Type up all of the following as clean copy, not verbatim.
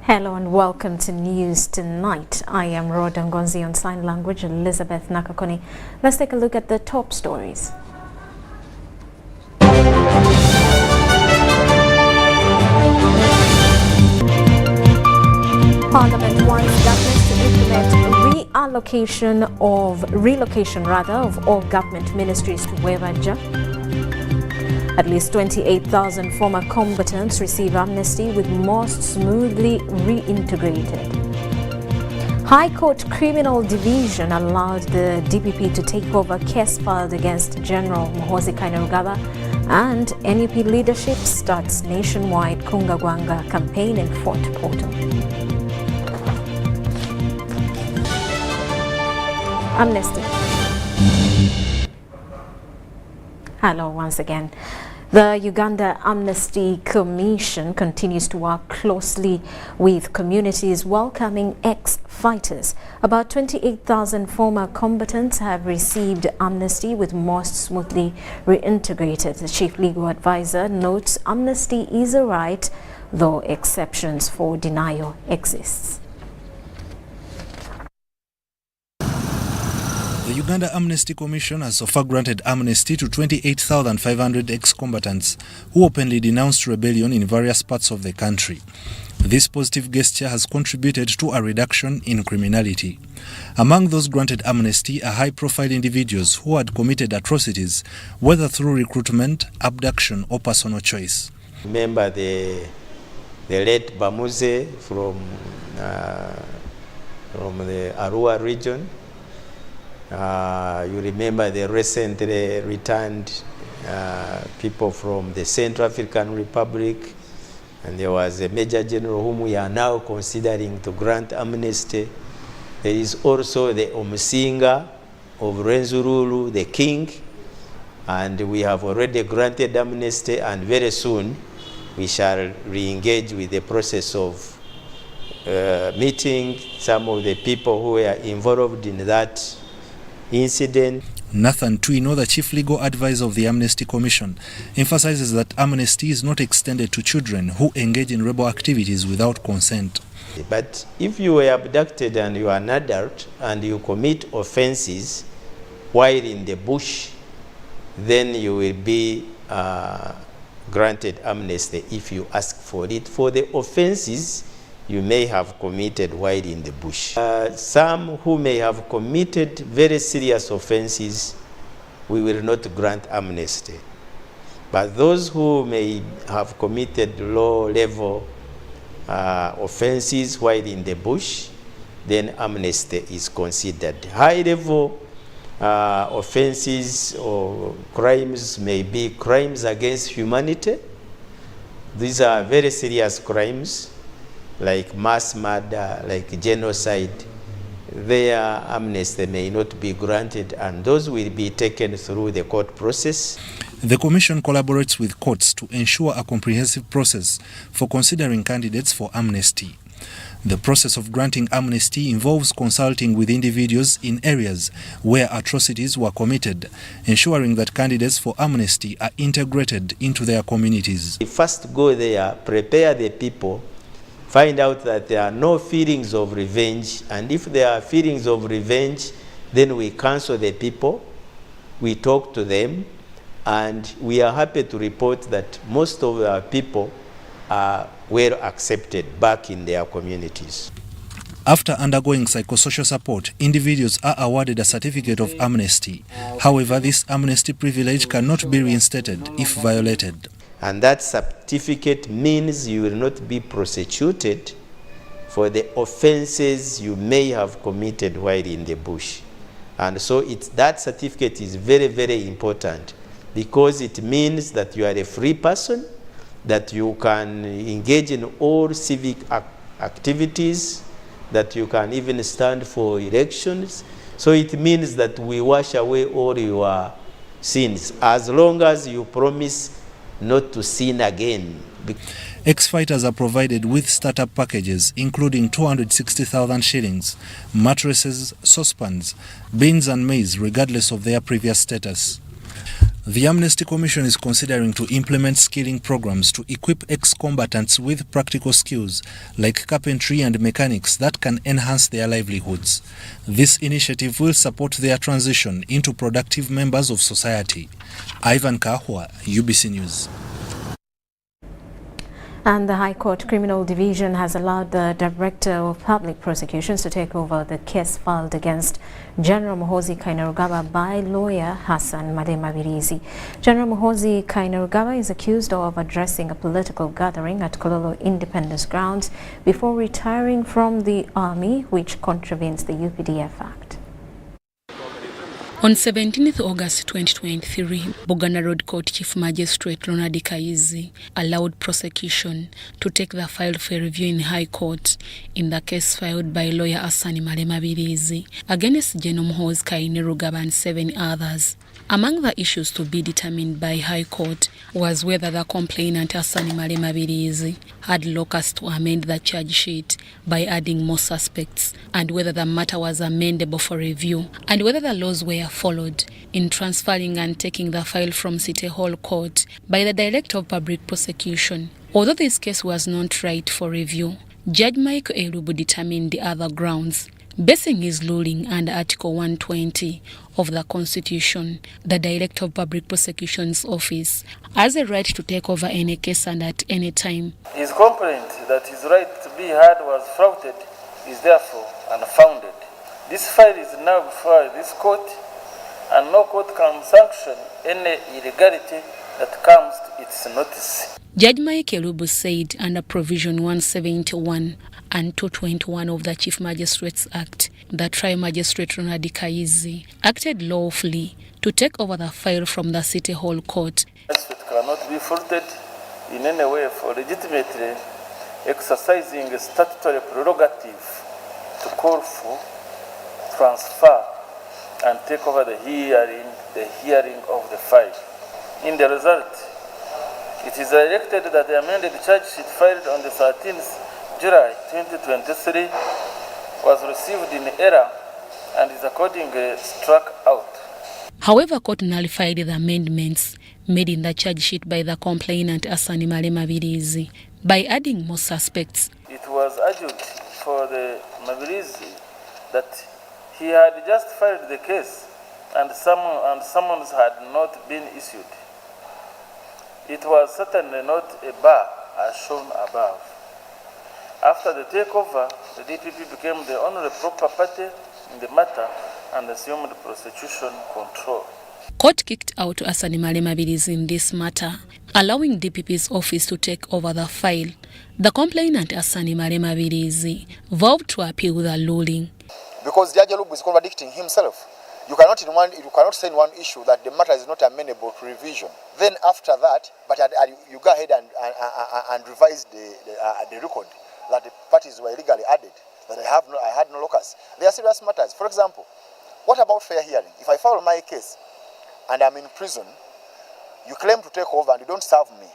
Hello and welcome to News Tonight. I am Rhoda Ngonzi on sign language, Elizabeth Nakakoni. Let's take a look at the top stories. Parliament wants government to implement relocation of all government ministries to Wevaja. At least 28,000 former combatants receive amnesty, with most smoothly reintegrated. High Court Criminal Division allowed the DPP to take over case filed against General Muhoozi Kainerugaba, and NUP leadership starts nationwide Kungagwanga campaign in Fort Portal. Amnesty. Hello once again. The Uganda Amnesty Commission continues to work closely with communities welcoming ex-fighters. About 28,000 former combatants have received amnesty, with most smoothly reintegrated. The chief legal advisor notes amnesty is a right, though exceptions for denial exists. The Uganda Amnesty Commission has so far granted amnesty to 28,500 ex-combatants who openly denounced rebellion in various parts of the country. This positive gesture has contributed to a reduction in criminality. Among those granted amnesty are high-profile individuals who had committed atrocities, whether through recruitment, abduction, or personal choice. Remember the late Bamuze from the Arua region. You remember the recently returned people from the Central African Republic, and there was a Major General whom we are now considering to grant amnesty. There is also the Omusinga of Renzururu, the king, and we have already granted amnesty, and very soon we shall re-engage with the process of meeting some of the people who were involved in that incident. Nathan Twino, the chief legal advisor of the Amnesty Commission, emphasizes that amnesty is not extended to children who engage in rebel activities without consent. But if you were abducted and you are an adult and you commit offenses while in the bush, then you will be granted amnesty if you ask for it, for the offenses you may have committed while in the bush. Some who may have committed very serious offenses, we will not grant amnesty. But those who may have committed low-level offenses while in the bush, then amnesty is considered. High-level offenses or crimes may be crimes against humanity. These are very serious crimes, like mass murder, like genocide. Their amnesty may not be granted, and those will be taken through the court process. The Commission collaborates with courts to ensure a comprehensive process for considering candidates for amnesty. The process of granting amnesty involves consulting with individuals in areas where atrocities were committed, ensuring that candidates for amnesty are integrated into their communities. We first go there, prepare the people, find out that there are no feelings of revenge, and if there are feelings of revenge, then we counsel the people, we talk to them, and we are happy to report that most of our people are well accepted back in their communities. After undergoing psychosocial support, individuals are awarded a certificate of amnesty. However, this amnesty privilege cannot be reinstated if violated. And that certificate means you will not be prosecuted for the offenses you may have committed while in the bush. And so that certificate is very, very important, because it means that you are a free person, that you can engage in all civic activities, that you can even stand for elections. So it means that we wash away all your sins, as long as you promise not to sin again. Ex-fighters are provided with startup packages including 260,000 shillings, mattresses, saucepans, beans and maize regardless of their previous status. The Amnesty Commission is considering to implement skilling programs to equip ex-combatants with practical skills like carpentry and mechanics that can enhance their livelihoods. This initiative will support their transition into productive members of society. Ivan Kahwa, UBC News. And the High Court Criminal Division has allowed the Director of Public Prosecutions to take over the case filed against General Muhoozi Kainerugaba by lawyer Hassan Mabirizi. General Muhoozi Kainerugaba is accused of addressing a political gathering at Kololo Independence Grounds before retiring from the army, which contravenes the UPDF Act. On 17th August 2023, Buganda Road Court Chief Magistrate Ronald Kayizi allowed prosecution to take the file for review in High Court in the case filed by lawyer Hassan Mabirizi against General Muhoozi Kainerugaba and 7 others. Among the issues to be determined by High Court was whether the complainant Hassan Mabirizi had locus to amend the charge sheet by adding more suspects, and whether the matter was amendable for review, and whether the laws were followed in transferring and taking the file from City Hall Court by the Director of Public Prosecution. Although this case was not right for review, Judge Michael Elubu determined the other grounds. Basing his ruling under Article 120 of the Constitution, the Director of Public Prosecution's Office has a right to take over any case and at any time. His complaint that his right to be heard was flouted is therefore unfounded. This file is now before this court, and no court can sanction any illegality that comes to its notice. Judge Michael Elubu said under Provision 171 and 221 of the Chief Magistrates Act, the Trial Magistrate Ronald Kayizi acted lawfully to take over the file from the City Hall Court. It cannot be faulted in any way for legitimately exercising a statutory prerogative to call for, transfer, and take over the hearing of the file. In the result, it is directed that the amended charge sheet filed on the 13th July 2023 was received in error and is accordingly struck out. However, court nullified the amendments made in the charge sheet by the complainant Hassan Mabirizi by adding more suspects. It was argued for the Mabirizi that he had just filed the case and summons had not been issued. It was certainly not a bar as shown above. After the takeover, the DPP became the only proper party in the matter and assumed prosecution control. Court kicked out Hassan Mabirizi in this matter, allowing DPP's office to take over the file. The complainant Hassan Mabirizi vowed to appeal the ruling. Because Judge Elubu is contradicting himself. You cannot say in one issue that the matter is not amenable to revision. Then after that, you go ahead and revise the record that the parties were illegally added, that I had no locus. They are serious matters. For example, what about fair hearing? If I file my case and I'm in prison, you claim to take over and you don't serve me.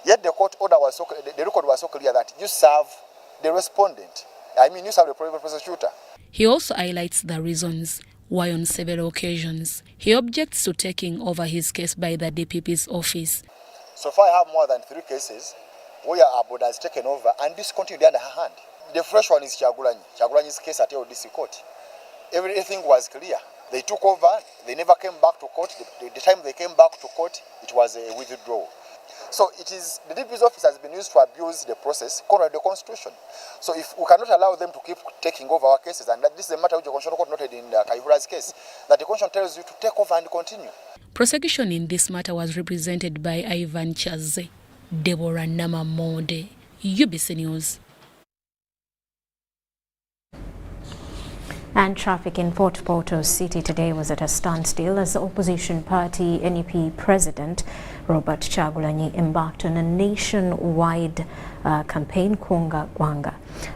Yet the court order was the record was so clear that you serve the respondent. You serve the private prosecutor. He also highlights the reasons why on several occasions he objects to taking over his case by the DPP's office. So far I have more than 3 cases where our board has taken over and this continued under her hand. The fresh one is Chagulanyi's case at LDC court. Everything was clear. They took over, they never came back to court. The time they came back to court, it was a withdrawal. So it is, the DP's office has been used to abuse the process, contrary to the Constitution. So if we cannot allow them to keep taking over our cases, and that this is a matter which the Constitutional Court noted in Kayihura's case, that the Constitution tells you to take over and continue. Prosecution in this matter was represented by Ivan Chaze, Deborah Namamonde, UBC News. And traffic in Port Portal City today was at a standstill as the opposition party NEP president Robert Kyagulanyi embarked on a nationwide campaign, Kunga Wanga.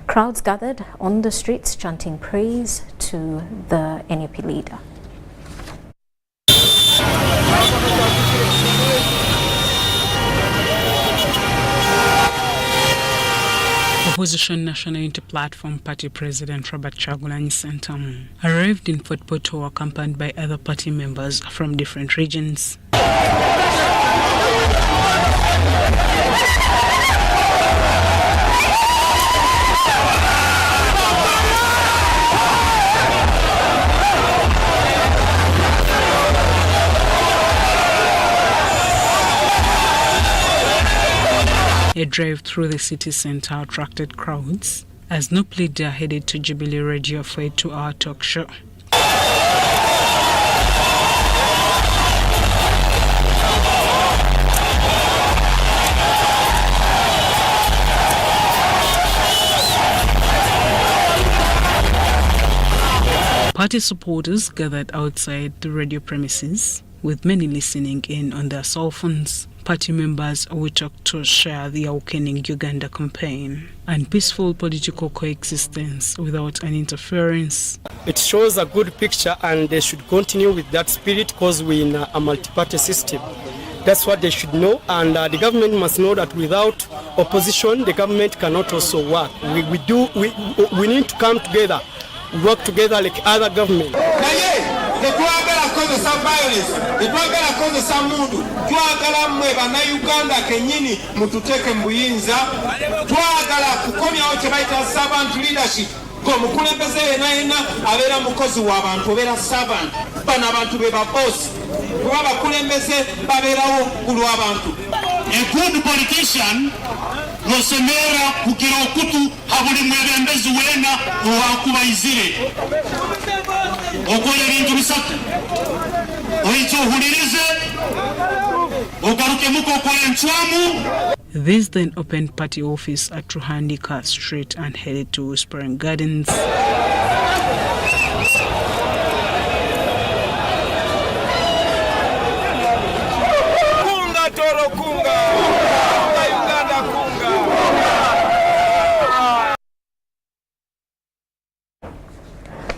Crowds gathered on the streets chanting praise to the NEP leader. Opposition National Unity Platform Party President Robert Kyagulanyi Ssentamu arrived in Fort Portal accompanied by other party members from different regions. A drive through the city centre attracted crowds as NUP leader headed to Jubilee Radio for a 2-hour talk show. Party supporters gathered outside the radio premises, with many listening in on their cell phones. Party members who talked to share the awakening Uganda campaign and peaceful political coexistence without any interference. It shows a good picture and they should continue with that spirit because we're in a multi-party system. That's what they should know, and the government must know that without opposition, the government cannot also work. We need to come together, work together like other governments. Tetwagala kukozesa violence, tetwagala kukozesa mundu, twagala mmwe bannayuganda kennyini mututeke mu buyinza, twagala kukomyawo kye bayita servant leadership, ng'omukulembeze yenna abeera mukozi w'abantu, obeera servant, bano abantu be babosi, kuba abakulembeze babeerawo ku lw'abantu. A good politician lwosemera kugira okutu habuli mwebembezi wena owakubayizire okola ebintu bisatu oyicho ohulirize ogarukemuko okola enchwamu. This then opened party office at Ruhandika Street and headed to Whispering Gardens.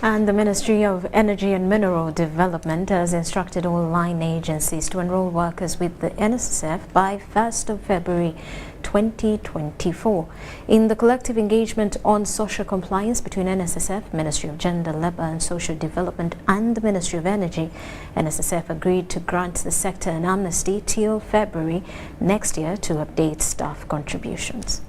And the Ministry of Energy and Mineral Development has instructed all line agencies to enroll workers with the NSSF by 1st of February 2024. In the collective engagement on social compliance between NSSF, Ministry of Gender, Labour and Social Development and the Ministry of Energy, NSSF agreed to grant the sector an amnesty till February next year to update staff contributions.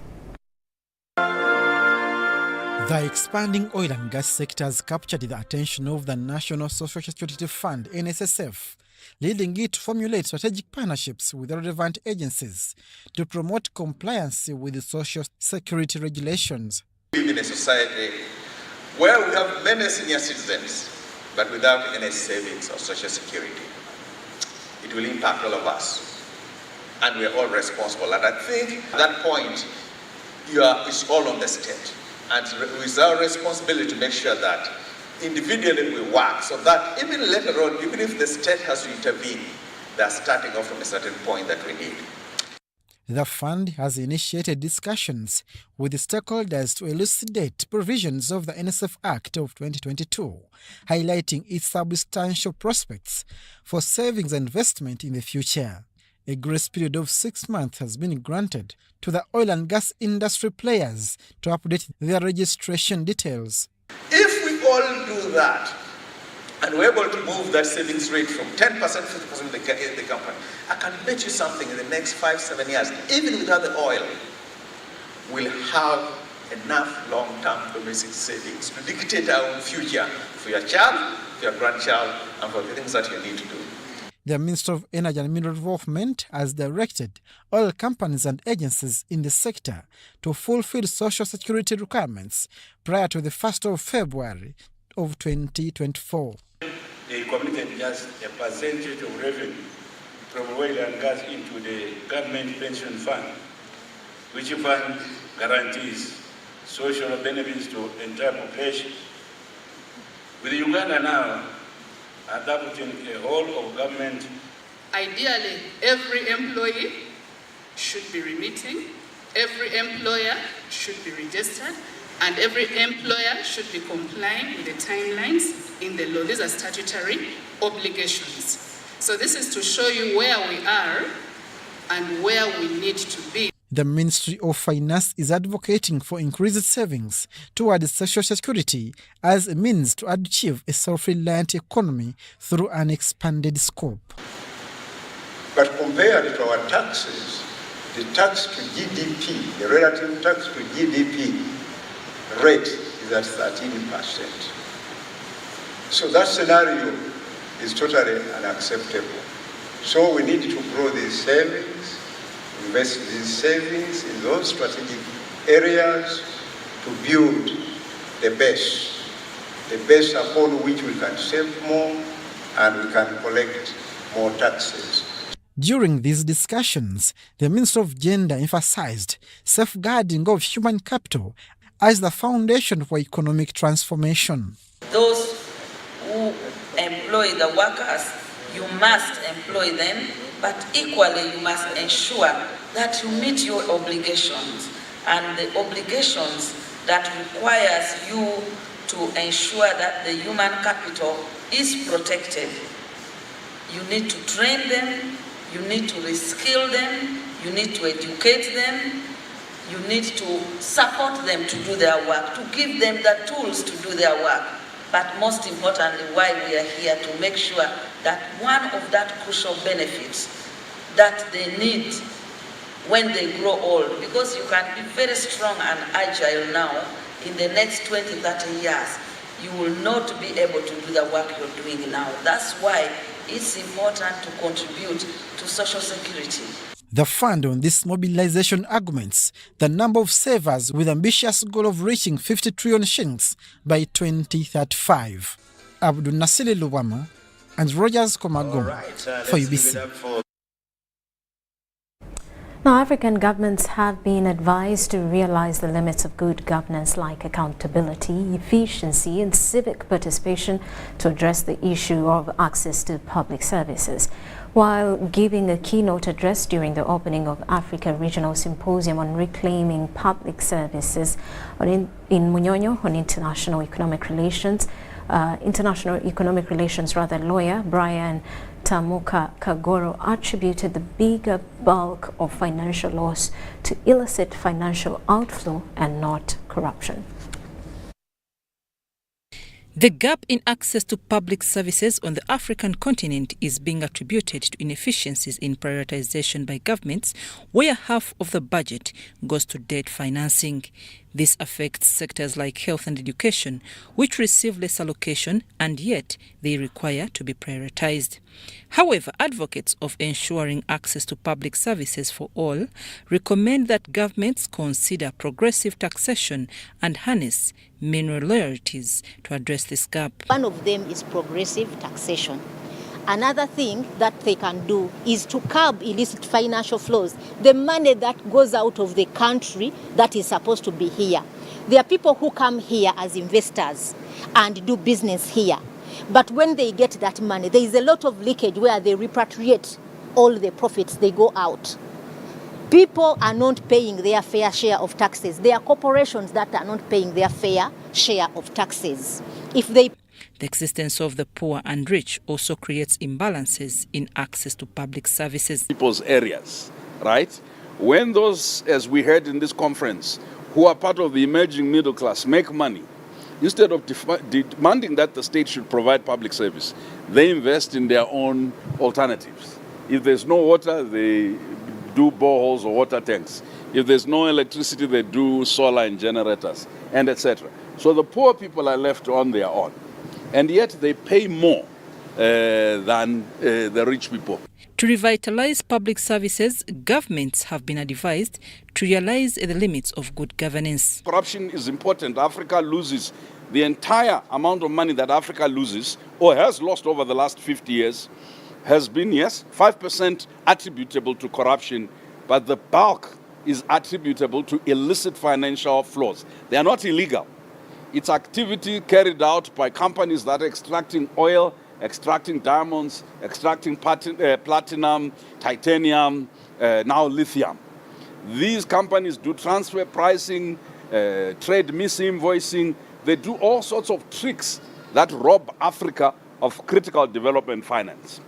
The expanding oil and gas sectors captured the attention of the National Social Security Fund, NSSF, leading it to formulate strategic partnerships with relevant agencies to promote compliance with the social security regulations. We live in a society where we have many senior citizens, but without any savings or social security. It will impact all of us, and we are all responsible. And I think at that point, it's all on the state. And it's our responsibility to make sure that individually we work so that even later on, even if the state has to intervene, they're starting off from a certain point that we need. The fund has initiated discussions with the stakeholders to elucidate provisions of the NSF Act of 2022, highlighting its substantial prospects for savings and investment in the future. A grace period of 6 months has been granted to the oil and gas industry players to update their registration details. If we all do that, and we're able to move that savings rate from 10% to 50% in the company, I can bet you something in the next 5-7 years, even without the oil, we'll have enough long-term domestic savings to dictate our own future for your child, for your grandchild, and for the things that you need to do. The Minister of Energy and Mineral Development has directed all companies and agencies in the sector to fulfill social security requirements prior to the 1st of February of 2024. They committed just a percentage of revenue from oil and gas into the government pension fund, which fund guarantees social benefits to entire population. With Uganda now adopting a whole of government. Ideally, every employee should be remitting, every employer should be registered, and every employer should be complying with the timelines in the law. These are statutory obligations. So this is to show you where we are and where we need to be. The Ministry of Finance is advocating for increased savings towards social security as a means to achieve a self-reliant economy through an expanded scope. But compared to our taxes, the tax to GDP, the relative tax to GDP rate is at 13%. So that scenario is totally unacceptable. So we need to grow these savings, invest these savings in those strategic areas to build the base upon which we can save more and we can collect more taxes. During these discussions, the Minister of Gender emphasized safeguarding of human capital as the foundation for economic transformation. Those who employ the workers, you must employ them, but equally you must ensure that you meet your obligations, and the obligations that requires you to ensure that the human capital is protected. You need to train them, you need to reskill them, you need to educate them, you need to support them to do their work, to give them the tools to do their work. But most importantly, why we are here, to make sure that one of that crucial benefits that they need when they grow old, because you can be very strong and agile now, in the next 20, 30 years, you will not be able to do the work you're doing now. That's why it's important to contribute to social security. The fund on this mobilization arguments the number of savers with ambitious goal of reaching 50 trillion shillings by 2035. Abdul Nasiri Luwama and Rogers Komagom for UBC. Now, African governments have been advised to realize the limits of good governance like accountability, efficiency and civic participation to address the issue of access to public services. While giving a keynote address during the opening of Africa Regional Symposium on Reclaiming Public Services in Munyonyo on international economic relations, lawyer Brian Tamuka Kagoro attributed the bigger bulk of financial loss to illicit financial outflow and not corruption. The gap in access to public services on the African continent is being attributed to inefficiencies in prioritization by governments, where half of the budget goes to debt financing. This affects sectors like health and education, which receive less allocation and yet they require to be prioritized. However, advocates of ensuring access to public services for all recommend that governments consider progressive taxation and harness mineral royalties to address this gap. One of them is progressive taxation. Another thing that they can do is to curb illicit financial flows, the money that goes out of the country that is supposed to be here. There are people who come here as investors and do business here. But when they get that money, there is a lot of leakage where they repatriate all the profits, they go out. People are not paying their fair share of taxes. There are corporations that are not paying their fair share of taxes. The existence of the poor and rich also creates imbalances in access to public services. People's areas, right? When those, as we heard in this conference, who are part of the emerging middle class make money, instead of demanding that the state should provide public service, they invest in their own alternatives. If there's no water, they do boreholes or water tanks. If there's no electricity, they do solar and generators, and etc. So the poor people are left on their own. And yet they pay more than the rich people. To revitalize public services, governments have been advised to realize the limits of good governance. Corruption is important. Africa loses the entire amount of money that Africa loses or has lost over the last 50 years has been, yes, 5% attributable to corruption, but the bulk is attributable to illicit financial flows. They are not illegal. It's activity carried out by companies that are extracting oil, extracting diamonds, extracting platinum, titanium, now lithium. These companies do transfer pricing, trade misinvoicing. They do all sorts of tricks that rob Africa of critical development finance.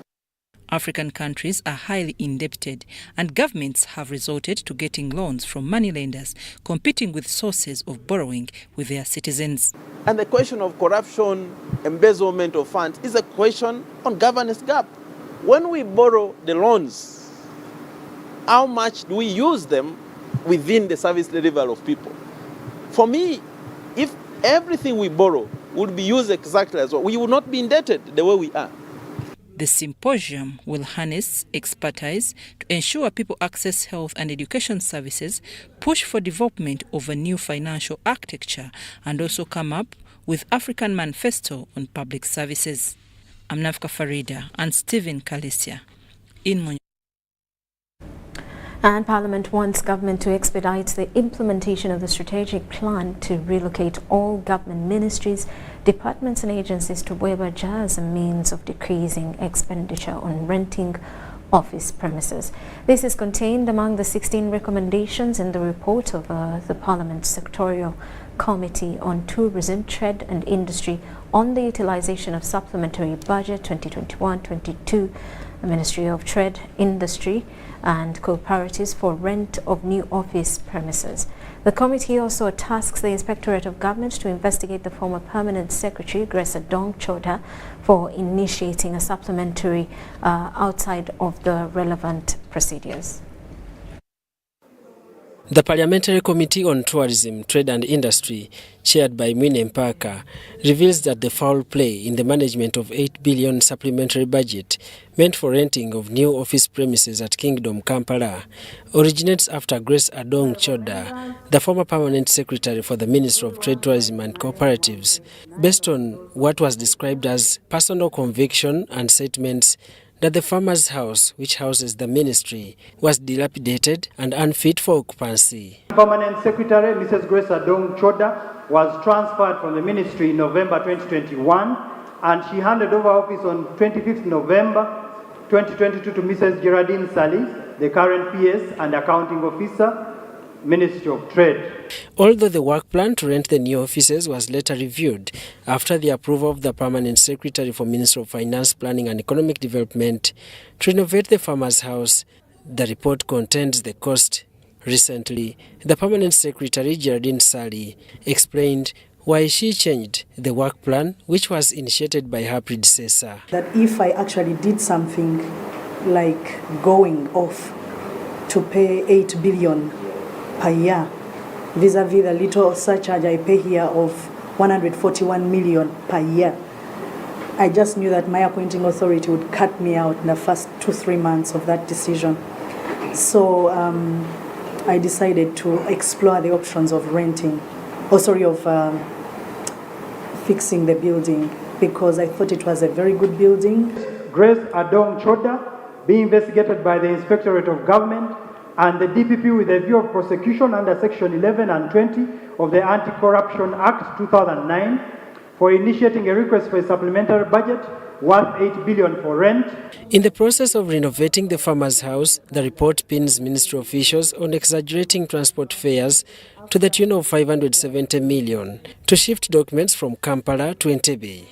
African countries are highly indebted, and governments have resorted to getting loans from moneylenders, competing with sources of borrowing with their citizens. And the question of corruption, embezzlement of funds, is a question on governance gap. When we borrow the loans, how much do we use them within the service delivery of people? For me, if everything we borrow would be used exactly as well, we would not be indebted the way we are. The symposium will harness expertise to ensure people access health and education services, push for development of a new financial architecture, and also come up with African Manifesto on public services. I'm Nafka Farida and Stephen Kalesia in Monyo. And Parliament wants government to expedite the implementation of the strategic plan to relocate all government ministries, departments and agencies to Webaja as a means of decreasing expenditure on renting office premises. This is contained among the 16 recommendations in the report of the Parliament's Sectorial Committee on Tourism, Trade and Industry on the utilization of Supplementary Budget 2021-22, the Ministry of Trade, Industry and Cooperatives for rent of new office premises. The committee also tasks the Inspectorate of Government to investigate the former Permanent Secretary, Grace Adong Choda, for initiating a supplementary outside of the relevant procedures. The Parliamentary Committee on Tourism, Trade and Industry, chaired by Mwine Mpaka, reveals that the foul play in the management of 8 billion supplementary budget meant for renting of new office premises at Kingdom, Kampala, originates after Grace Adong Choda, the former Permanent Secretary for the Ministry of Trade, Tourism and Cooperatives, based on what was described as personal conviction and statements that the farmer's house, which houses the ministry, was dilapidated and unfit for occupancy. Permanent Secretary Mrs. Grace Adong Choda was transferred from the ministry in November 2021, and she handed over office on 25th November 2022 to Mrs. Geraldine Sally, the current PS and Accounting Officer, Ministry of Trade. Although the work plan to rent the new offices was later reviewed after the approval of the Permanent Secretary for Ministry of Finance, Planning and Economic Development to renovate the farmer's house, the report contains the cost. Recently, the Permanent Secretary, Geraldine Sally, explained why she changed the work plan, which was initiated by her predecessor. That if I actually did something like going off to pay 8 billion per year, vis-a-vis the little surcharge I pay here of 141 million per year, I just knew that my appointing authority would cut me out in the first 2-3 months of that decision. So I decided to explore the options of renting, fixing the building, because I thought it was a very good building. Grace Adong Choda being investigated by the Inspectorate of Government and the DPP with a view of prosecution under Section 11 and 20 of the Anti-Corruption Act 2009 for initiating a request for a supplementary budget worth 8 billion for rent. In the process of renovating the farmer's house, the report pins ministry officials on exaggerating transport fares to the tune of 570 million to shift documents from Kampala to Entebbe.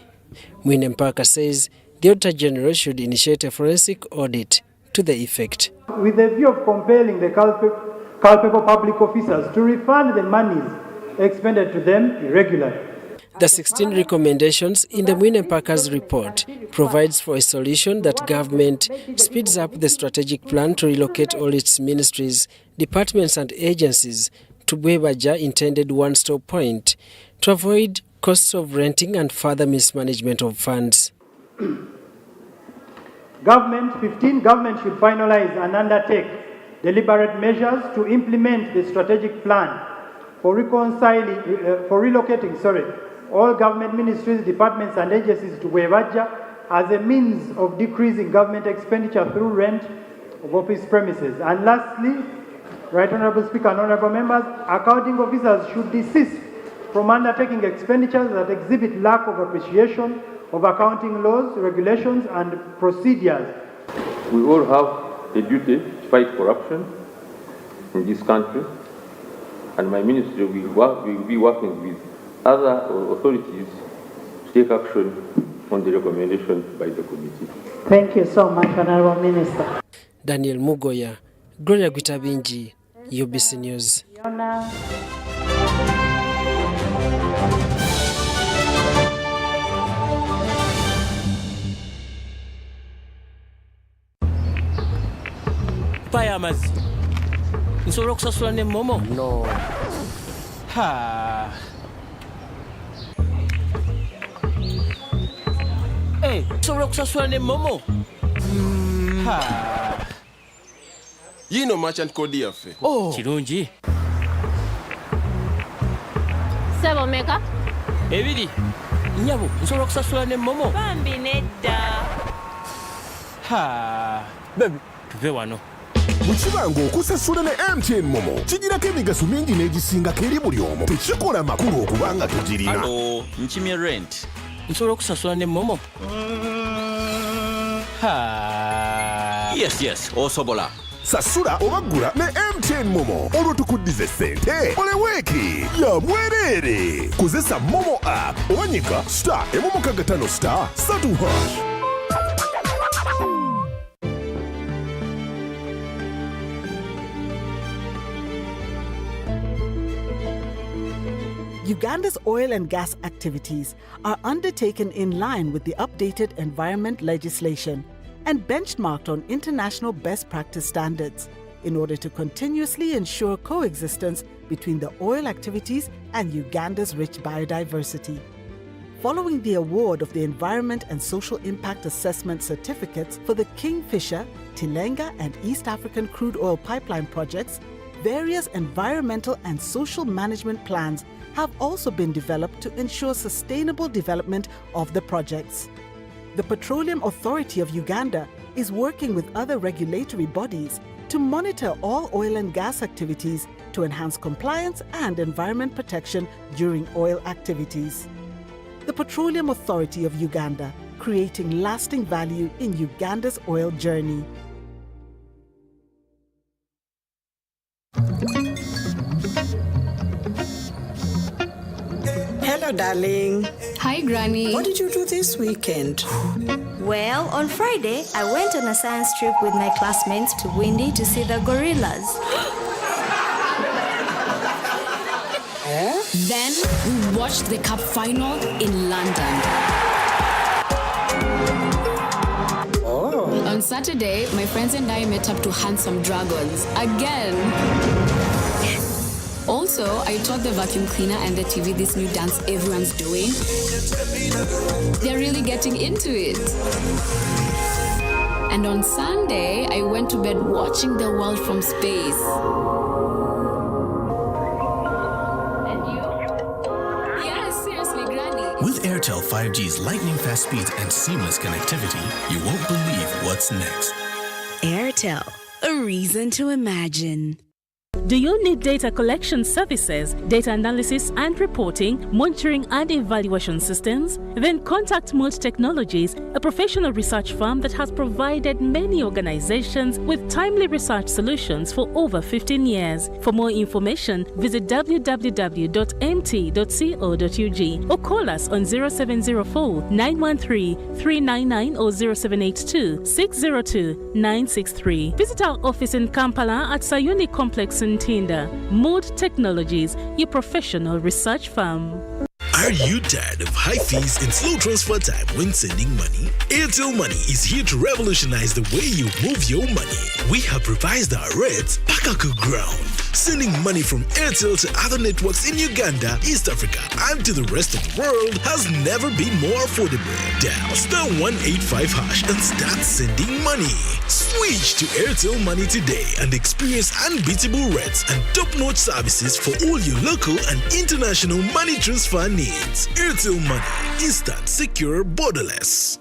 Mwine Mpaka says the Auditor General should initiate a forensic audit to the effect. With the view of compelling the culpable public officers to refund the monies expended to them irregularly. The 16 recommendations in the Mwine Mpaka's report provides for a solution that government speeds up the strategic plan to relocate all its ministries, departments and agencies to Bwebaja intended one-stop point to avoid costs of renting and further mismanagement of funds. 15, government should finalize and undertake deliberate measures to implement the strategic plan for relocating all government ministries, departments and agencies to Bwebaja as a means of decreasing government expenditure through rent of office premises. And lastly, Right Honourable Speaker and Honourable Members, accounting officers should desist from undertaking expenditures that exhibit lack of appreciation of accounting laws, regulations and procedures. We all have a duty to fight corruption in this country, and my ministry will be working with other authorities to take action on the recommendation by the committee. Thank you so much, Honourable Minister. Daniel Mugoya, Gloria Gwitabinji, UBC News. Paya amazi. Nsobola okusasula ne Momo? No. Ha. Hey, nsobola okusasula ne Momo? Ha. Yino merchant code yaffe. Oh. Kirungi. Sebo meka? Ebiri. Nyabo, nsobola okusasula ne Momo? Bambi nedda. Ha. Baby, tuve wano. Mukibango okusasula ne MTN Momo kigirako emigaso mingi n'egisingako eri buli omu tekikola makulu okubanga tugirina. Hello, nkimye rent. Nsobola okusasula ne Momo? Ha. Yes, osobola. Sasula obagula ne MTN Momo olwo tukuddize ssente oleweeki ya mwerere. Kozesa Momo app obanyiga *155*3#. Uganda's oil and gas activities are undertaken in line with the updated environment legislation and benchmarked on international best practice standards in order to continuously ensure coexistence between the oil activities and Uganda's rich biodiversity. Following the award of the Environment and Social Impact Assessment certificates for the Kingfisher, Tilenga and East African crude oil pipeline projects, various environmental and social management plans have also been developed to ensure sustainable development of the projects. The Petroleum Authority of Uganda is working with other regulatory bodies to monitor all oil and gas activities to enhance compliance and environment protection during oil activities. The Petroleum Authority of Uganda, creating lasting value in Uganda's oil journey. Hello, darling. Hi, Granny. What did you do this weekend? Well, on Friday, I went on a science trip with my classmates to Windy to see the gorillas. Then we watched the Cup final in London. On Saturday, my friends and I met up to hunt some dragons again. Also, I taught the vacuum cleaner and the TV this new dance everyone's doing. They're really getting into it. And on Sunday, I went to bed watching the world from space. And you? Yeah, seriously, Granny. With Airtel 5G's lightning-fast speeds and seamless connectivity, you won't believe what's next. Airtel, a reason to imagine. Do you need data collection services, data analysis and reporting, monitoring and evaluation systems? Then contact Mood Technologies, a professional research firm that has provided many organizations with timely research solutions for over 15 years. For more information, visit www.mt.co.ug or call us on 0704 913 399 or 0782 602 963. Visit our office in Kampala at Sayuni Complex in Tinda. Mood Technologies, your professional research firm. Are you tired of high fees and slow transfer time when sending money? Airtel Money is here to revolutionize the way you move your money. We have revised our rates Pakaku ground. Sending money from Airtel to other networks in Uganda, East Africa, and to the rest of the world has never been more affordable. Dial *185# and start sending money. Switch to Airtel Money today and experience unbeatable rates and top-notch services for all your local and international money transfer needs. Airtel Money. Instant, secure, borderless.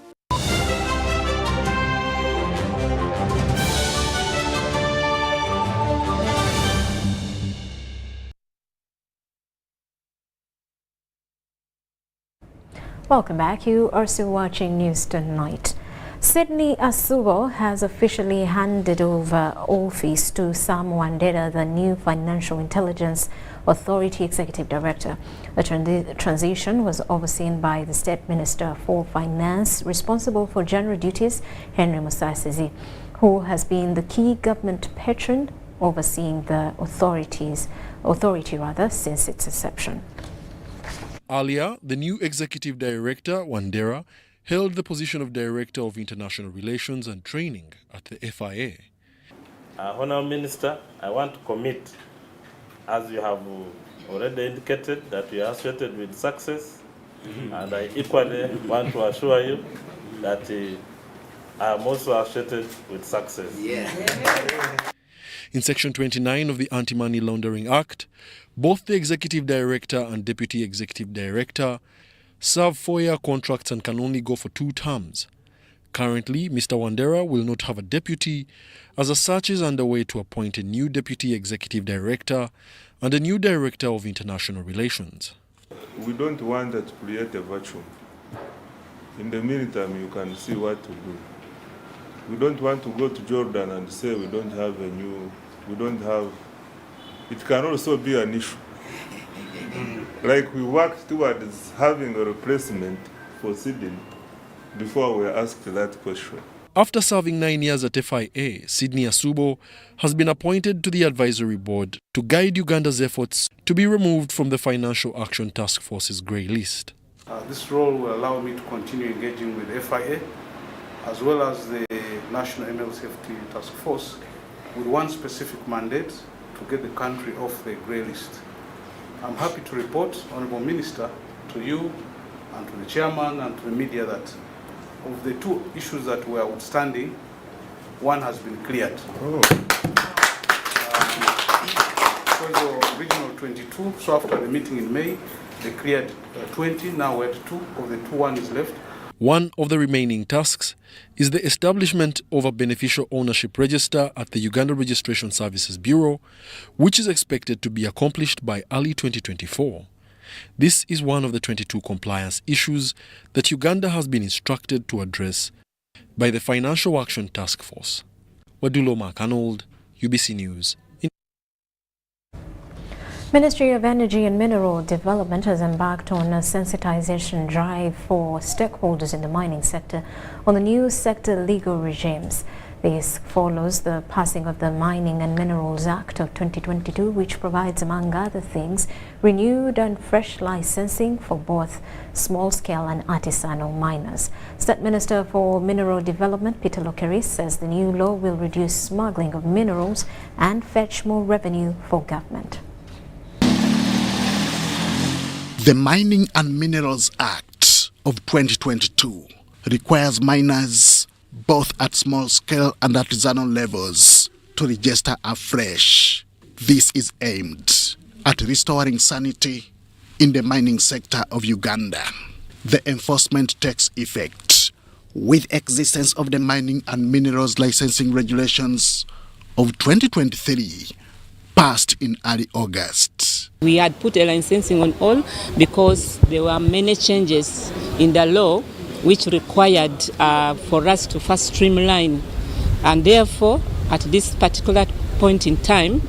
Welcome back. You are still watching News Tonight. Sydney Asubo has officially handed over office to Sam Wandera, the new Financial Intelligence Authority Executive Director. The transition was overseen by the State Minister for Finance, responsible for general duties, Henry Musasizi, who has been the key government patron overseeing the authority since its inception. Earlier, the new Executive Director, Wandera, held the position of Director of International Relations and Training at the FIA. Honourable Minister, I want to commit, as you have already indicated, that we are associated with success, and I equally want to assure you that I am also associated with success. In Section 29 of the Anti-Money Laundering Act, both the Executive Director and Deputy Executive Director serve 4-year contracts and can only go for 2 terms. Currently, Mr. Wandera will not have a deputy, as a search is underway to appoint a new Deputy Executive Director and a new Director of International Relations. We don't want to create a vacuum. In the meantime, you can see what to do. We don't want to go to Jordan and say we don't have it can also be an issue. Like we worked towards having a replacement for Sydney before we asked that question. After serving 9 years at FIA, Sydney Asubo has been appointed to the advisory board to guide Uganda's efforts to be removed from the Financial Action Task Force's grey list. This role will allow me to continue engaging with FIA as well as the National ML Safety Task Force with one specific mandate to get the country off the grey list. I'm happy to report, Honourable Minister, to you and to the Chairman and to the media that of the 2 issues that were outstanding, one has been cleared. Regional 22, so after the meeting in May, they cleared 20, now we're at 2, of the 2, 1 is left. One of the remaining tasks is the establishment of a beneficial ownership register at the Uganda Registration Services Bureau, which is expected to be accomplished by early 2024. This is one of the 22 compliance issues that Uganda has been instructed to address by the Financial Action Task Force. Wadulo Mark-Arnold, UBC News. Ministry of Energy and Mineral Development has embarked on a sensitization drive for stakeholders in the mining sector on the new sector legal regimes. This follows the passing of the Mining and Minerals Act of 2022, which provides, among other things, renewed and fresh licensing for both small-scale and artisanal miners. State Minister for Mineral Development, Peter Lokeris, says the new law will reduce smuggling of minerals and fetch more revenue for government. The Mining and Minerals Act of 2022 requires miners, both at small-scale and artisanal levels, to register afresh. This is aimed at restoring sanity in the mining sector of Uganda. The enforcement takes effect with existence of the Mining and Minerals Licensing Regulations of 2023, passed in early August. We had put a licensing on all because there were many changes in the law which required for us to first streamline, and therefore at this particular point in time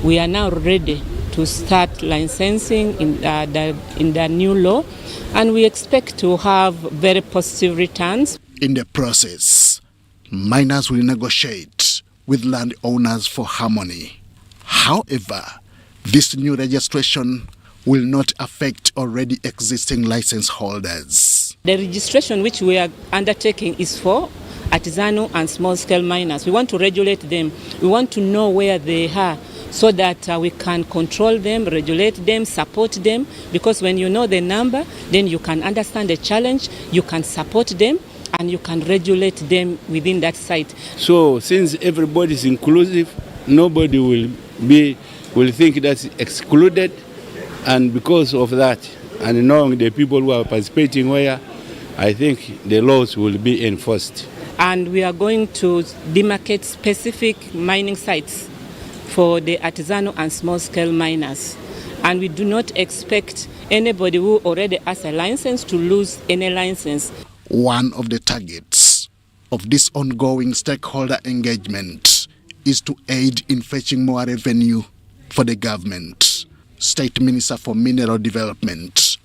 we are now ready to start licensing in the new law, and we expect to have very positive returns. In the process, miners will negotiate with landowners for harmony. However, this new registration will not affect already existing license holders. The registration which we are undertaking is for artisanal and small-scale miners. We want to regulate them. We want to know where they are so that we can control them, regulate them, support them, because when you know the number, then you can understand the challenge, you can support them, and you can regulate them within that site. So since everybody is inclusive, nobody will think that's excluded, and because of that, and knowing the people who are participating where, I think the laws will be enforced. And we are going to demarcate specific mining sites for the artisanal and small-scale miners. And we do not expect anybody who already has a license to lose any license. One of the targets of this ongoing stakeholder engagement is to aid in fetching more revenue for the government. State Minister for Mineral Development,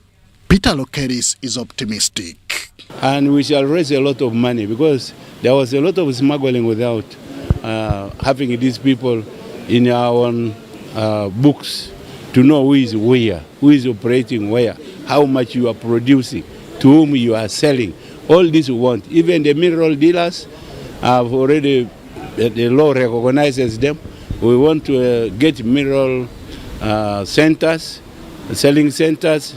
Peter Lokeris, is optimistic. And we shall raise a lot of money because there was a lot of smuggling without having these people in our own books to know who is where, who is operating where, how much you are producing, to whom you are selling. All this we want. Even the mineral dealers have already, the law recognizes them. We want to get mineral centers, selling centers,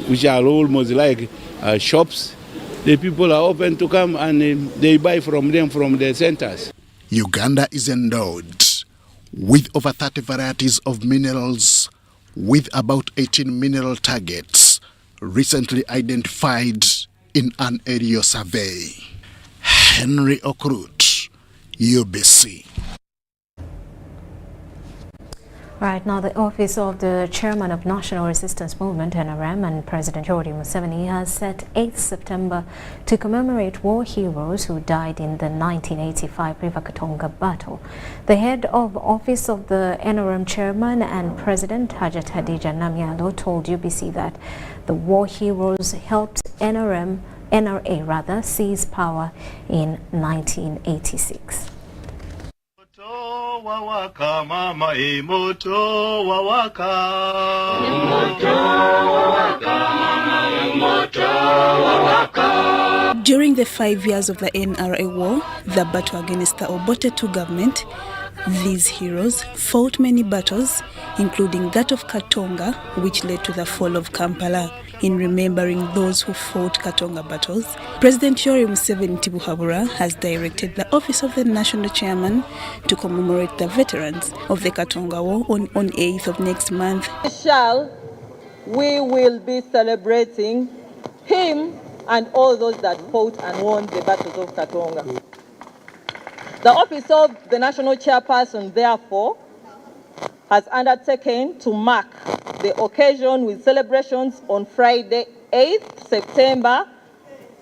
which are almost like shops. The people are open to come and they buy from them from the centers. Uganda is endowed with over 30 varieties of minerals, with about 18 mineral targets recently identified in an area survey. Henry Okrut, UBC. Right now, the office of the Chairman of National Resistance Movement, NRM, and President Yoweri Museveni has set 8th September to commemorate war heroes who died in the 1985 River Katonga battle. The head of office of the NRM Chairman and President, Hajat Hadija Namyalo, told UBC that the war heroes helped NRA seize power in 1986. During the 5 years of the NRA war, the battle against the Obote II government, these heroes fought many battles, including that of Katonga, which led to the fall of Kampala. In remembering those who fought Katonga battles, President Yoweri Museveni Tibuhaburra has directed the Office of the National Chairman to commemorate the veterans of the Katonga War on 8th of next month. We will be celebrating him and all those that fought and won the battles of Katonga. The Office of the National Chairperson, therefore, has undertaken to mark the occasion with celebrations on Friday, 8th September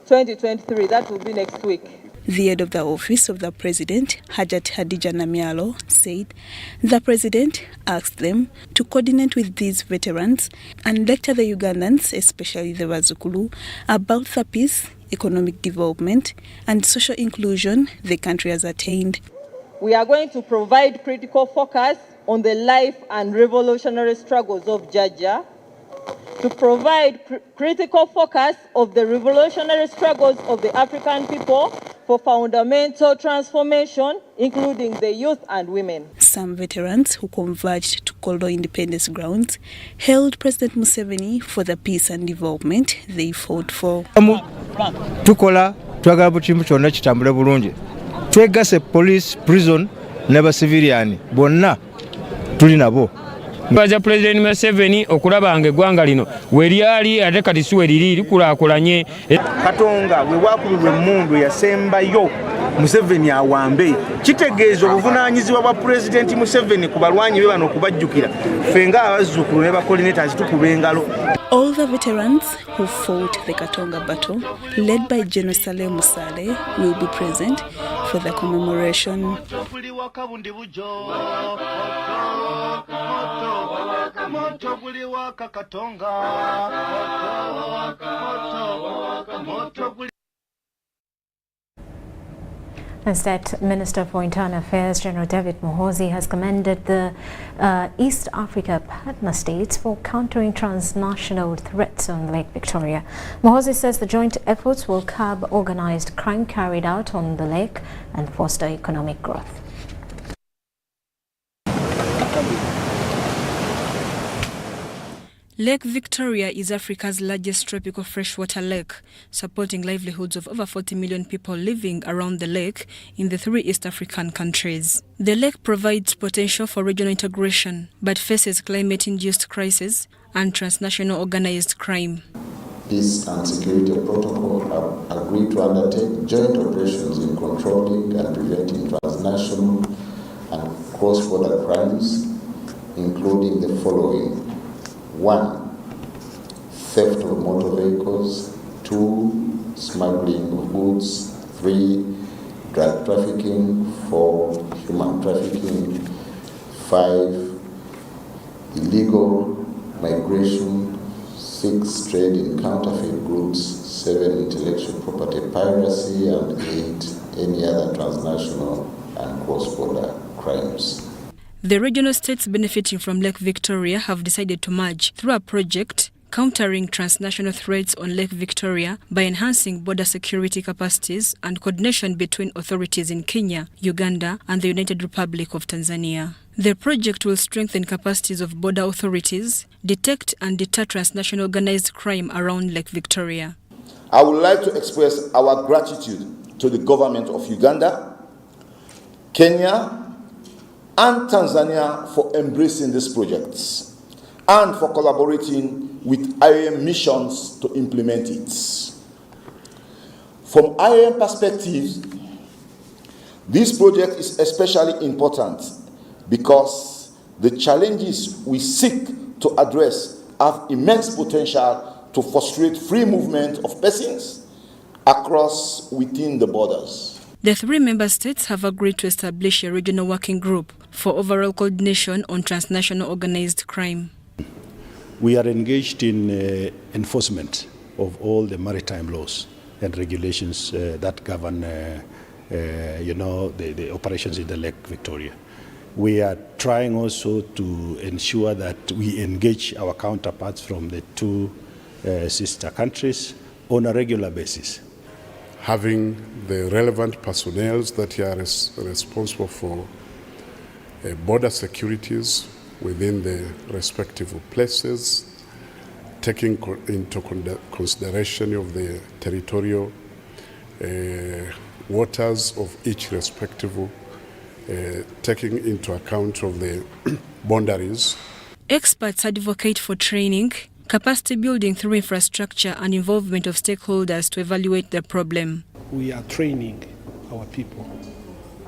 2023. That will be next week. The head of the Office of the President, Hajat Hadija Namyalo, said the President asked them to coordinate with these veterans and lecture the Ugandans, especially the Bazukulu, about the peace, economic development and social inclusion the country has attained. We are going to provide critical focus on the life and revolutionary struggles of Jaja, to provide critical focus of the revolutionary struggles of the African people for fundamental transformation, including the youth and women. Some veterans who converged to Koldo Independence Grounds hailed President Museveni for the peace and development they fought for. Tukola twagala butimbu kyonna kitambule bulungi. Twegase police, prison n'aba civilian bonna tuli nabo. Baza President Museveni okulaba eggwanga lino weryali ate kati si weriri likulaakulanye. Katonga we waakubibwa emmundu yasembayo Museveni awambe kitegeeza obuvunaanyizibwa bwa President Museveni ku balwanyi be bano okubajjukira ffe nga abazzukulu ne bacoordinators tukuba engalo. All the veterans who fought the Katonga battle, led by General Saleh Musale, will be present for the commemoration. Instead, Minister for Internal Affairs General David Muhoozi has commended the East Africa partner states for countering transnational threats on Lake Victoria. Muhoozi says the joint efforts will curb organized crime carried out on the lake and foster economic growth. Lake Victoria is Africa's largest tropical freshwater lake, supporting livelihoods of over 40 million people living around the lake in the 3 East African countries. The lake provides potential for regional integration, but faces climate-induced crises and transnational organized crime. Peace and Security Protocol have agreed to undertake joint operations in controlling and preventing transnational and cross-border crimes, including the following. 1. Theft of motor vehicles. 2. Smuggling of goods. 3. Drug trafficking. 4. Human trafficking. 5. Illegal migration. 6. Trade in counterfeit goods. 7. Intellectual property piracy. And 8. Any other transnational and cross-border crimes. The regional states benefiting from Lake Victoria have decided to merge through a project countering transnational threats on Lake Victoria by enhancing border security capacities and coordination between authorities in Kenya, Uganda, and the United Republic of Tanzania. The project will strengthen capacities of border authorities, detect and deter transnational organized crime around Lake Victoria. I would like to express our gratitude to the government of Uganda, Kenya, and Tanzania for embracing these projects and for collaborating with IAM missions to implement it. From IAM perspective, this project is especially important because the challenges we seek to address have immense potential to frustrate free movement of persons across within the borders. The 3 member states have agreed to establish a regional working group for overall coordination on transnational organized crime. We are engaged in enforcement of all the maritime laws and regulations that govern the operations in the Lake Victoria. We are trying also to ensure that we engage our counterparts from the 2 sister countries on a regular basis. Having the relevant personnel that are responsible for border securities within the respective places, taking into consideration of the territorial waters of each respective, taking into account of the boundaries. Experts advocate for training, capacity building through infrastructure and involvement of stakeholders to evaluate the problem. We are training our people.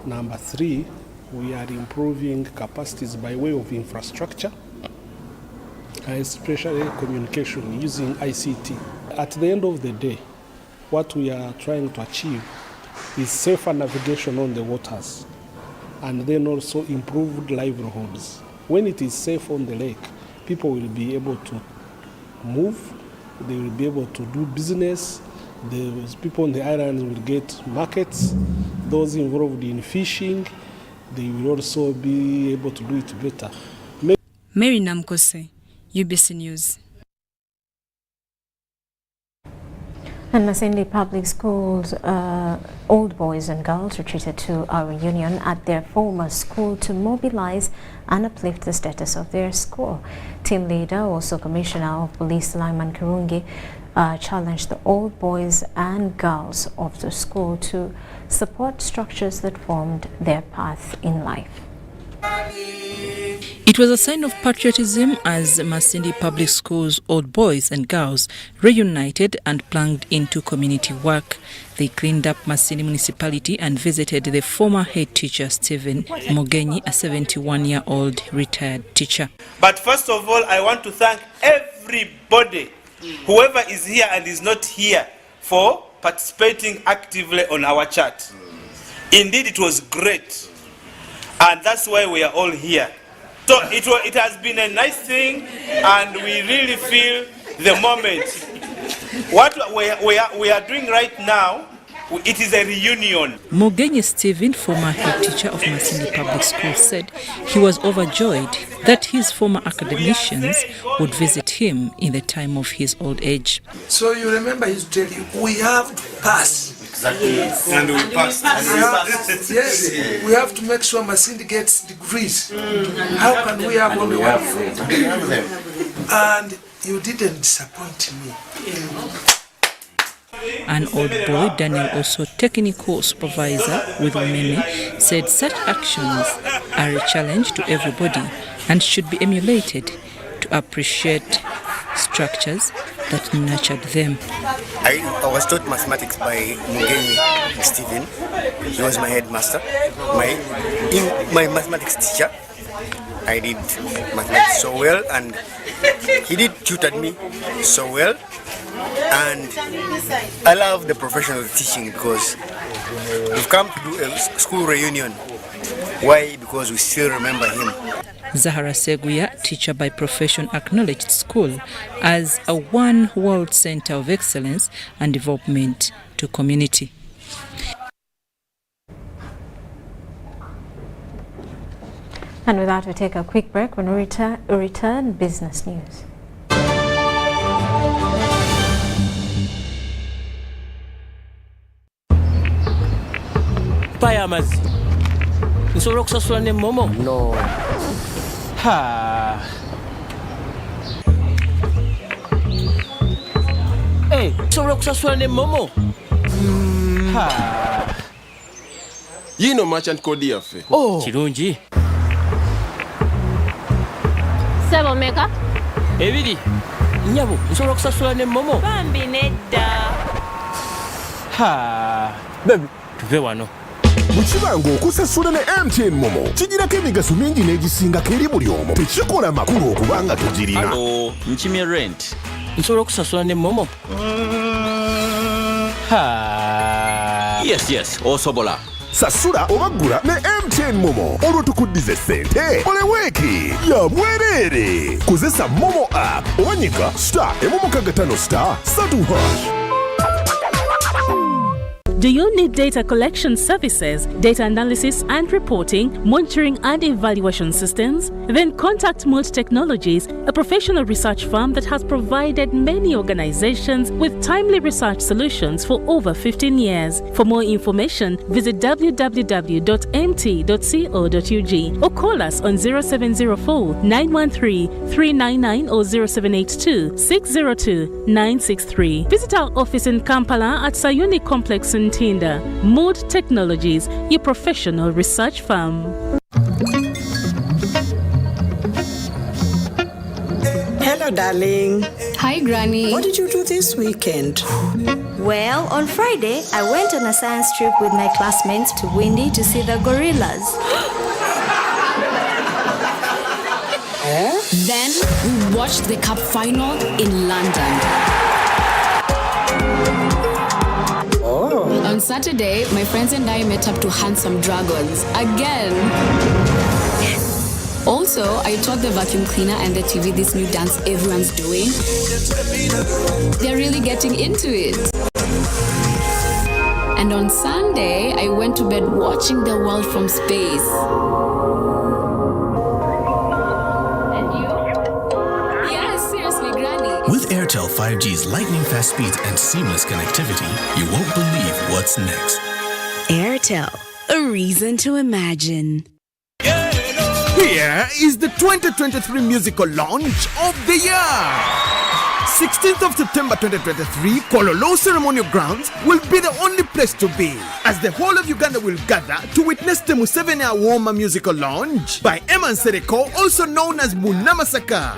Number 3, we are improving capacities by way of infrastructure, especially communication using ICT. At the end of the day, what we are trying to achieve is safer navigation on the waters and then also improved livelihoods. When it is safe on the lake, people will be able to move, they will be able to do business, the people on the islands will get markets, those involved in fishing, they will also be able to do it better. Mary Namkose, UBC News. And Masindi Public Schools, old boys and girls retreated to a reunion at their former school to mobilize and uplift the status of their school. Team leader, also Commissioner of Police Lyman Kirungi, challenged the old boys and girls of the school to support structures that formed their path in life. It was a sign of patriotism as Masindi Public Schools old boys and girls reunited and plunged into community work. They cleaned up Masindi municipality and visited the former head teacher Stephen Mogenyi, a 71-year-old retired teacher. But first of all, I want to thank everybody, whoever is here and is not here, for participating actively on our chat. Indeed, it was great. And that's why we are all here. So it has been a nice thing, and we really feel the moment. What we are doing right now It is a reunion. Mugenyi Stephen, former head teacher of Masindi Public School, said he was overjoyed that his former academicians would visit him in the time of his old age. So you remember he used to tell you, we have to pass. Exactly. Yes. And we passed. Yes, we have to make sure Masindi gets degrees. How can we have only one friend? And you didn't disappoint me. An old boy, Daniel, also technical supervisor with Umeme, said such actions are a challenge to everybody and should be emulated to appreciate structures that nurtured them. I was taught mathematics by Mugenyi Stephen. He was my headmaster. My mathematics teacher. I did mathematics so well, and he did tutor me so well. And I love the profession of teaching because we've come to do a school reunion. Why? Because we still remember him. Zahara Seguya, teacher by profession, acknowledged school as a one world center of excellence and development to community. And with that, we take a quick break. When we return, business news. Paya amazi. Nsobola okusasula ne Momo? No. Ha. Hey, nsobola okusasula ne Momo? Ha. Yino merchant code yaffe. Oh. Kirungi. Sebo meka? Ebiri. Nyabo, nsobola okusasula ne Momo? Bambi nedda. Ha. Baby, tuve wano. Mukibango okusasula ne MTN Momo kigirako emigaso mingi n'egisingako eri buli omu tekikola makulu okubanga tugirina. Hello, nkimye rent. Nsobola okusasula ne Momo? Ha. Yes, osobola. Sasula obaggula ne MTN Momo olwo tukuddize ssente oleweeki ya bwereere. Kozesa Momo app owanyiga *155*3#. Do you need data collection services, data analysis and reporting, monitoring and evaluation systems? Then contact Mold Technologies, a professional research firm that has provided many organizations with timely research solutions for over 15 years. For more information, visit www.mt.co.ug or call us on 0704 913 399 or 0782 602 963. Visit our office in Kampala at Sayuni Complex in Tinda. Mood Technologies, your professional research firm. Hello, darling. Hi, Granny. What did you do this weekend? Well, on Friday, I went on a science trip with my classmates to Windy to see the gorillas. Then we watched the cup final in London. On Saturday, my friends and I met up to hunt some dragons again. Also, I taught the vacuum cleaner and the TV this new dance everyone's doing. They're really getting into it. And on Sunday, I went to bed watching the world from space. And you? Yeah, seriously, Granny. With Airtel 5G's lightning-fast speeds and seamless connectivity, you won't believe what's next. Airtel, a reason to imagine. Here is the 2023 musical launch of the year. 16th of September 2023, Kololo Ceremonial Grounds will be the only place to be, as the whole of Uganda will gather to witness the Museveni Awoma musical launch by Eman Sereko, also known as Munamasaka.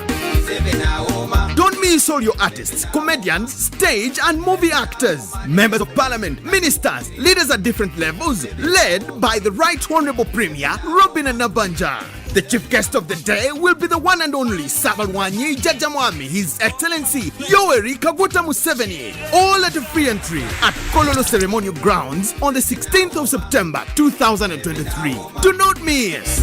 Don't miss all your artists, comedians, stage and movie actors, members of parliament, ministers, leaders at different levels, led by the Right Honorable Premier Robin Nabanja. The chief guest of the day will be the one and only Sabalwanyi Jajamwami, His Excellency Yoweri Kaguta Museveni, all at a free entry at Kololo Ceremonial Grounds on the 16th of September 2023. Do not miss.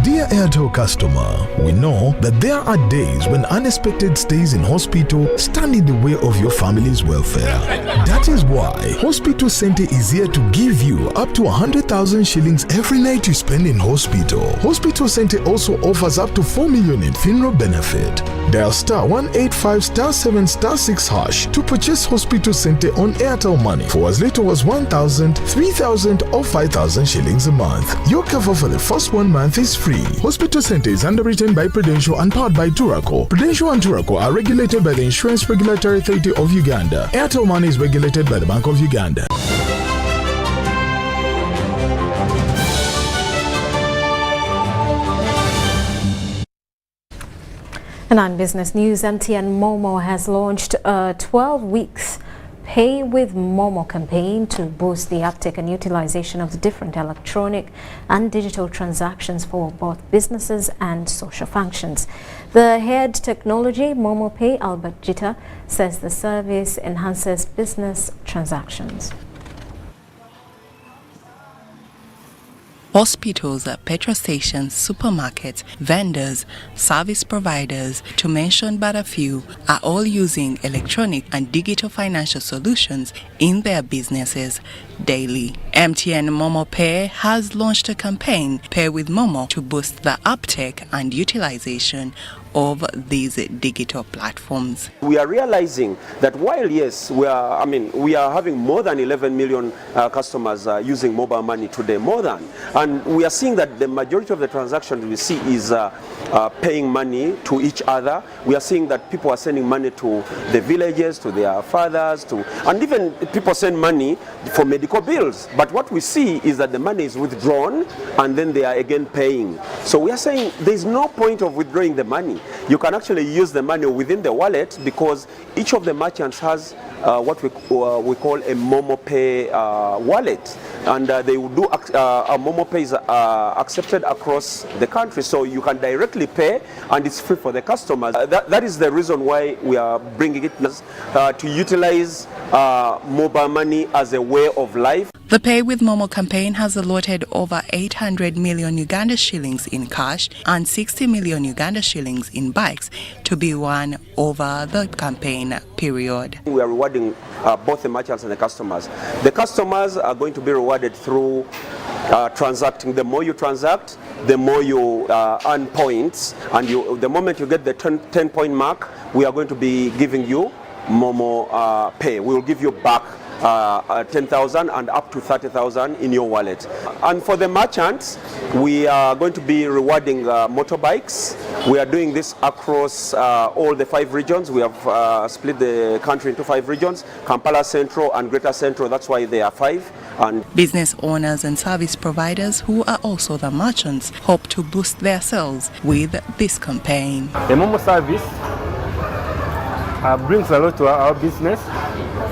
Dear Dear Airtel customer, we know that there are days when unexpected stays in hospital stand in the way of your family's welfare. That is why Hospital Center is here to give you up to 100,000 shillings every night you spend in hospital. Hospital Center also offers up to 4 million in funeral benefit. Dial star 185 star 7 star 6 hash to purchase Hospital Center on Airtel Money for as little as 1,000, 3,000 or 5,000 shillings a month. Your cover for the first 1 month is free. Hospital Center is underwritten by Prudential and powered by Turaco. Prudential and Turaco are regulated by the Insurance Regulatory Authority of Uganda. Airtel Money is regulated by the Bank of Uganda. And on business news, MTN Momo has launched a 12-week Pay with Momo campaign to boost the uptake and utilization of the different electronic and digital transactions for both businesses and social functions. The head technology, Momo Pay, Albert Jita, says the service enhances business transactions. Hospitals, petrol stations, supermarkets, vendors, service providers, to mention but a few, are all using electronic and digital financial solutions in their businesses daily. MTN Momo Pay has launched a campaign, Pay with Momo, to boost the uptake and utilization of these digital platforms. We are realizing that while yes, we are having more than 11 million customers using mobile money today, and we are seeing that the majority of the transactions we see is paying money to each other. We are seeing that people are sending money to the villages, to their fathers, and even people send money for medical bills. But what we see is that the money is withdrawn and then they are again paying. So we are saying there is no point of withdrawing the money. You can actually use the money within the wallet because each of the merchants has what we call a Momo Pay wallet, and they will do a Momo Pay is accepted across the country, so you can directly pay and it's free for the customers. That is the reason why we are bringing it to utilize mobile money as a way of life. The Pay with Momo campaign has allotted over 800 million Uganda shillings in cash and 60 million Uganda shillings in bikes to be won over the campaign period. We are rewarding both the merchants and the customers. The customers are going to be rewarded through transacting. The more you transact, the more you earn points, and the moment you get the 10-point mark, we are going to be giving you Momo Pay. We will give you back 10,000 and up to 30,000 in your wallet. And for the merchants, we are going to be rewarding motorbikes. We are doing this across all the 5 regions. We have split the country into 5 regions, Kampala Central and Greater Central. That's why there are 5. And business owners and service providers, who are also the merchants, hope to boost their sales with this campaign. The Momo service brings a lot to our business.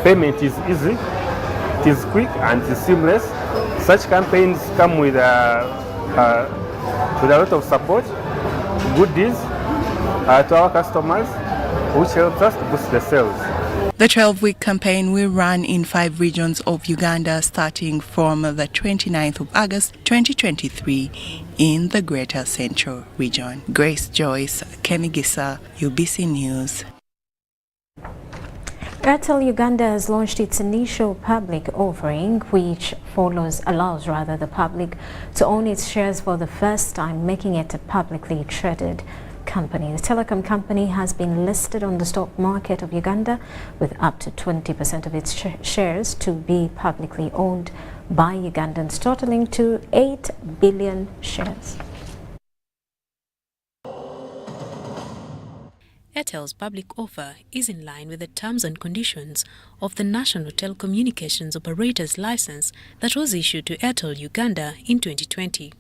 Payment is easy, it is quick and it is seamless. Such campaigns come with a lot of support, good deals to our customers, which helps us to boost the sales. The 12-week campaign will run in 5 regions of Uganda starting from the 29th of August 2023 in the Greater Central region. Grace Joyce, Kemigisa, UBC News. Airtel Uganda has launched its initial public offering, which allows the public to own its shares for the first time, making it a publicly traded company. The telecom company has been listed on the stock market of Uganda with up to 20% of its shares to be publicly owned by Ugandans, totaling to 8 billion shares. Airtel's public offer is in line with the terms and conditions of the National Telecommunications Operators License that was issued to Airtel Uganda in 2020.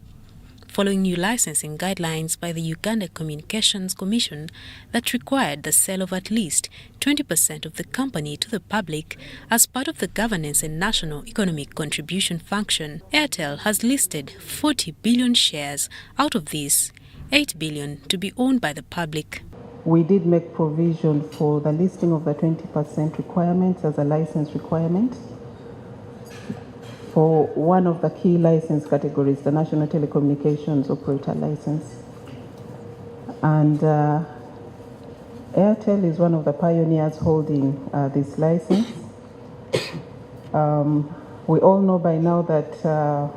Following new licensing guidelines by the Uganda Communications Commission that required the sale of at least 20% of the company to the public as part of the governance and national economic contribution function, Airtel has listed 40 billion shares. Out of these, 8 billion to be owned by the public. We did make provision for the listing of the 20% requirement as a license requirement for one of the key license categories, the National Telecommunications Operator License. And Airtel is one of the pioneers holding this license. We all know by now that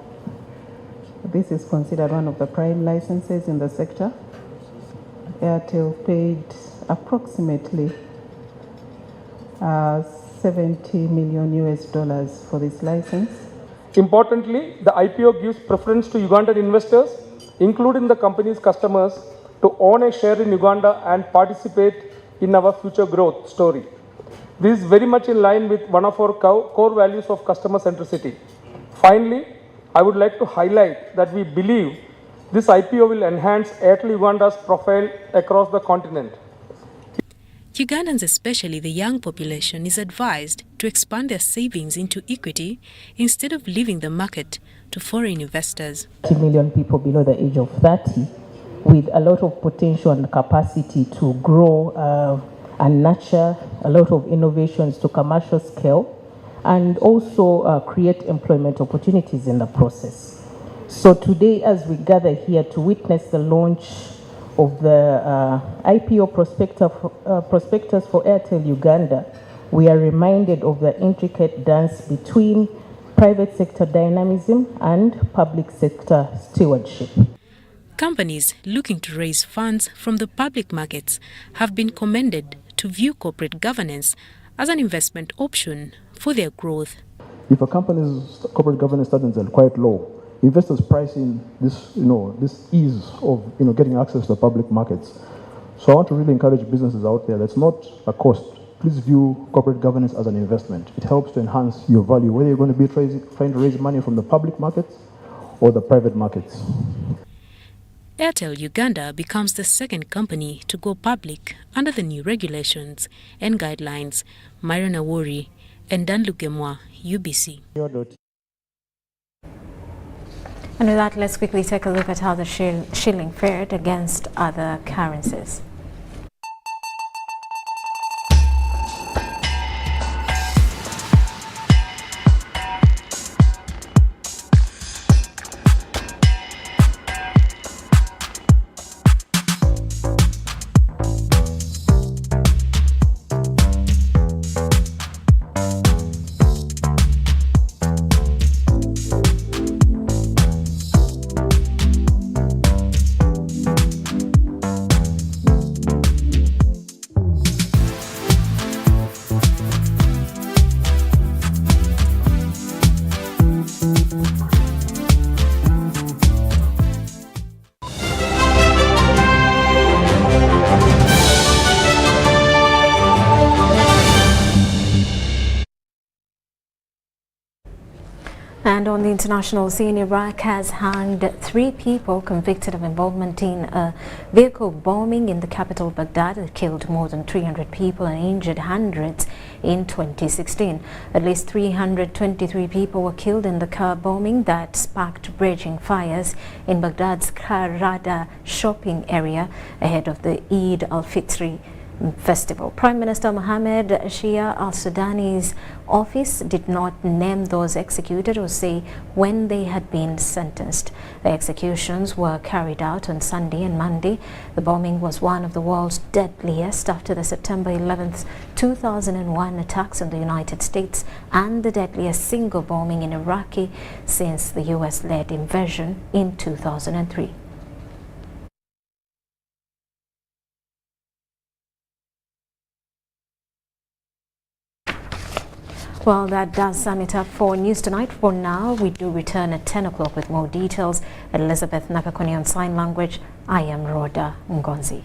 this is considered one of the prime licenses in the sector. Airtel paid approximately $70 million for this license. Importantly, the IPO gives preference to Ugandan investors, including the company's customers, to own a share in Uganda and participate in our future growth story. This is very much in line with one of our core values of customer centricity. Finally, I would like to highlight that we believe this IPO will enhance Airtel Uganda's profile across the continent. Ugandans, especially the young population, is advised to expand their savings into equity instead of leaving the market to foreign investors. 30 million people below the age of 30 with a lot of potential and capacity to grow and nurture a lot of innovations to commercial scale and also create employment opportunities in the process. So today, as we gather here to witness the launch of the IPO prospectus for Airtel Uganda, we are reminded of the intricate dance between private sector dynamism and public sector stewardship. Companies looking to raise funds from the public markets have been commended to view corporate governance as an investment option for their growth. If a company's corporate governance standards are quite low, investors price in this, this ease of, getting access to the public markets. So I want to really encourage businesses out there. That's not a cost. Please view corporate governance as an investment. It helps to enhance your value, whether you're going to be trying to raise money from the public markets or the private markets. Airtel Uganda becomes the second company to go public under the new regulations and guidelines. Myron Awori and Dan Lugemwa, UBC. And with that, let's quickly take a look at how the shilling fared against other currencies. And on the international scene, Iraq has hanged 3 people convicted of involvement in a vehicle bombing in the capital Baghdad that killed more than 300 people and injured hundreds in 2016. At least 323 people were killed in the car bombing that sparked raging fires in Baghdad's Karada shopping area ahead of the Eid al-Fitr festival. Prime Minister Mohammed Shia al-Sudani's office did not name those executed or say when they had been sentenced. The executions were carried out on Sunday and Monday. The bombing was one of the world's deadliest after the September 11th, 2001 attacks on the United States and the deadliest single bombing in Iraq since the US-led invasion in 2003. Well, that does sum it up for News Tonight. For now, we do return at 10 o'clock with more details. Elizabeth Nakakoni on sign language. I am Rhoda Ngonzi.